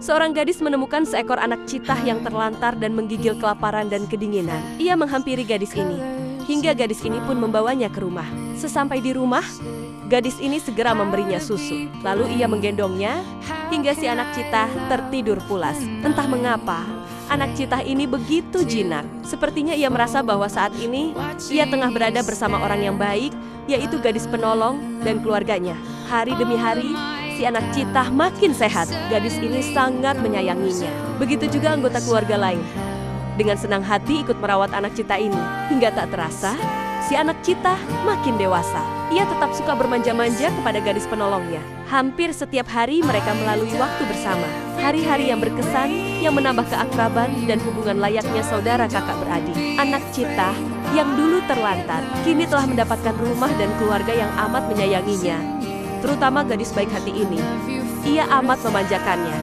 Seorang gadis menemukan seekor anak citah yang terlantar dan menggigil kelaparan dan kedinginan. Ia menghampiri gadis ini, hingga gadis ini pun membawanya ke rumah. Sesampai di rumah, gadis ini segera memberinya susu. Lalu ia menggendongnya, hingga si anak citah tertidur pulas. Entah mengapa, anak citah ini begitu jinak. Sepertinya ia merasa bahwa saat ini, ia tengah berada bersama orang yang baik, yaitu gadis penolong dan keluarganya. Hari demi hari, si anak citah makin sehat. Gadis ini sangat menyayanginya. Begitu juga anggota keluarga lain. Dengan senang hati ikut merawat anak citah ini. Hingga tak terasa, si anak citah makin dewasa. Ia tetap suka bermanja-manja kepada gadis penolongnya. Hampir setiap hari mereka melalui waktu bersama. Hari-hari yang berkesan, yang menambah keakraban dan hubungan layaknya saudara kakak beradik. Anak citah yang dulu terlantar, kini telah mendapatkan rumah dan keluarga yang amat menyayanginya. Terutama gadis baik hati ini, ia amat memanjakannya.